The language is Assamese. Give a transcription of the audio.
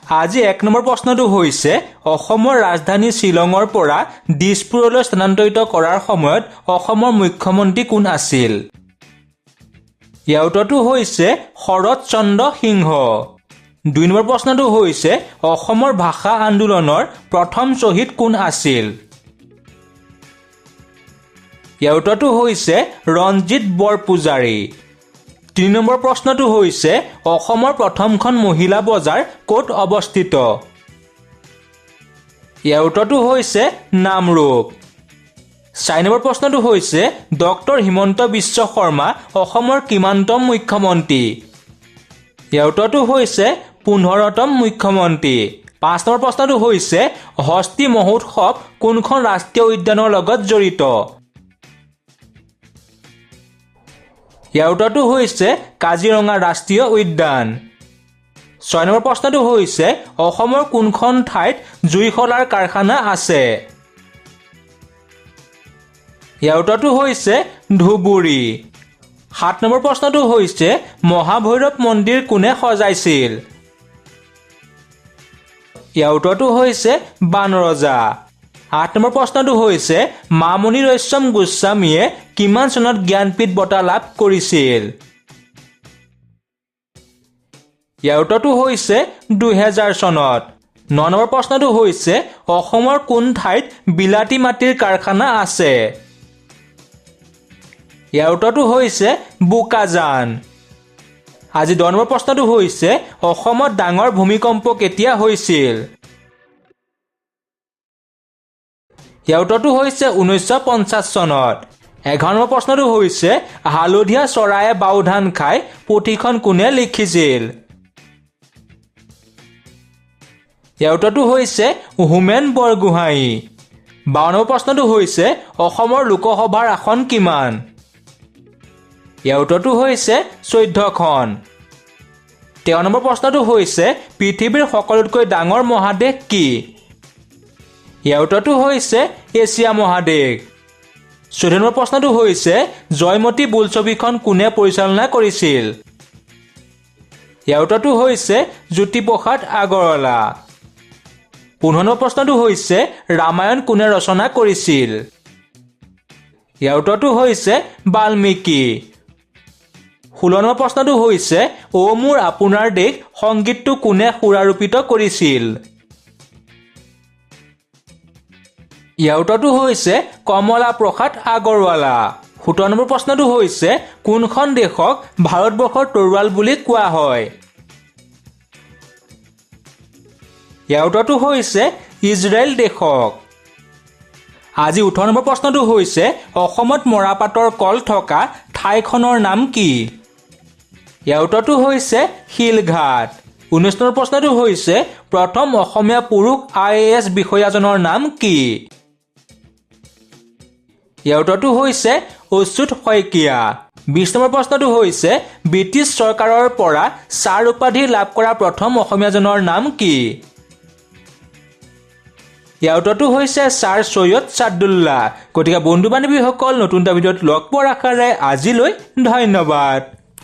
আজি 1 নম্বৰ প্ৰশ্নটো হৈছে অসমৰ ৰাজধানী শ্বিলঙৰ পৰা দিছপুৰলৈ স্থানান্তৰিত কৰাৰ সময়ত অসমৰ মুখ্যমন্ত্ৰী কোন আছিল? ইয়াৰ উত্তৰটো হৈছে শৰৎ চন্দ্ৰ সিংহ। 2 নম্বৰ প্ৰশ্নটো হৈছে অসমৰ ভাষা আন্দোলনৰ প্ৰথম শ্বহীদ কোন আছিল? ইয়াৰ উত্তৰটো হৈছে ৰঞ্জিত বৰপূজাৰী। 3 নম্বৰ প্ৰশ্নটো হৈছে অসমৰ প্ৰথমখন মহিলা বজাৰ ক'ত অৱস্থিত? ইয়াৰ উত্তৰটো হৈছে নামৰূপ। 4 নম্বৰ প্ৰশ্নটো হৈছে ডক্টৰ হিমন্ত বিশ্ব শৰ্মা অসমৰ কিমানতম মুখ্যমন্ত্ৰী? ইয়াৰ উত্তৰটো হৈছে 15তম মুখ্যমন্ত্ৰী। 5 নম্বৰ প্ৰশ্নটো হৈছে হস্তি মহোৎসৱ কোনখন ৰাষ্ট্ৰীয় উদ্যানৰ লগত জড়িত? ইয়াৰ উত্তৰটো হৈছে কাজিৰঙা ৰাষ্ট্ৰীয় উদ্যান। 6 নম্বৰ প্ৰশ্নটো হৈছে অসমৰ কোনখন ঠাইত জুইশলাৰ কাৰখানা আছে? ইয়াৰ উত্তৰটো হৈছে ধুবুৰী। 7 নম্বৰ প্ৰশ্নটো হৈছে মহাভৈৰৱ মন্দিৰ কোনে সজাইছিল? ইয়াৰ উত্তৰটো হৈছে বাণৰজা। 8 নম্বৰ প্ৰশ্নটো হৈছে মামণি ৰয়ছম গোস্বামীয়ে কিমান চনত জ্ঞানপীঠ বঁটা লাভ কৰিছিল? ইয়াৰ উত্তৰটো হৈছে 2000 চনত। 9 নম্বৰ প্ৰশ্নটো হৈছে অসমৰ কোন ঠাইত বিলাতী মাটিৰ কাৰখানা আছে? ইয়াৰ উত্তৰটো হৈছে বোকাজান। আজি 10 নম্বৰ প্ৰশ্নটো হৈছে অসমত ডাঙৰ ভূমিকম্প কেতিয়া হৈছিল? ইয়াৰ উত্তৰটো হৈছে 1950 চনত। 11 নম্বৰ প্ৰশ্নটো হৈছে হালধীয়া চৰায়ে বাওধান খাই পুথিখন কোনে লিখিছিল? ইয়াৰ উত্তৰটো হৈছে হোমেন বৰগোহাঁই। 52 নম্বৰ প্ৰশ্নটো হৈছে অসমৰ লোকসভাৰ আসন কিমান? ইয়াৰ উত্তৰটো হৈছে 14খন। 13 নম্বৰ প্ৰশ্নটো হৈছে পৃথিৱীৰ সকলোতকৈ ডাঙৰ মহাদেশ কি? ইয়াৰ উত্তৰটো হৈছে এছিয়া মহাদেশ। 14 নম্বৰ প্ৰশ্নটো হৈছে জয়মতী বোলছবিখন কোনে পৰিচালনা কৰিছিল? ইয়াৰ উত্তৰটো হৈছে জ্যোতিপ্ৰসাদ আগৰৱালা। 15 নম্বৰ প্ৰশ্নটো হৈছে ৰামায়ণ কোনে ৰচনা কৰিছিল? ইয়াৰ উত্তৰটো হৈছে বাল্মীকি। 16 নম্বৰ প্ৰশ্নটো হৈছে অ মোৰ আপোনাৰ দেশ সংগীতটো কোনে সুৰাৰোপিত কৰিছিল? ইয়াৰ উত্তৰটো হৈছে কমলা প্ৰসাদ আগৰৱালা। 17 নম্বৰ প্ৰশ্নটো হৈছে কোনখন দেশক ভাৰতবৰ্ষৰ তৰোৱাল বুলি কোৱা হয়? ইয়াৰ উত্তৰটো হৈছে ইজৰাইল দেশক। আজি 18 নম্বৰ প্ৰশ্নটো হৈছে অসমত মৰাপাটৰ কল থকা ঠাইখনৰ নাম কি? ইয়াৰ উত্তৰটো হৈছে শিলঘাট। 19 নম্বৰ প্ৰশ্নটো হৈছে প্ৰথম অসমীয়া পুৰুষ IAS বিষয়াজনৰ নাম কি? ইয়াৰ উত্তৰটো হৈছে অচ্যুত শইকীয়া। 20 নম্বৰ প্ৰশ্নটো হৈছে ব্ৰিটিছ চৰকাৰৰ পৰা ছাৰ উপাধি লাভ কৰা প্ৰথম অসমীয়াজনৰ নাম কি? ইয়াৰ উত্তৰটো হৈছে ছাৰ সৈয়দ ছাদুল্লাহ। গতিকে বন্ধু বান্ধৱীসকল নতুন এটা ভিডিঅ'ত লগ পোৱাৰ আশাৰে আজিলৈ ধন্যবাদ।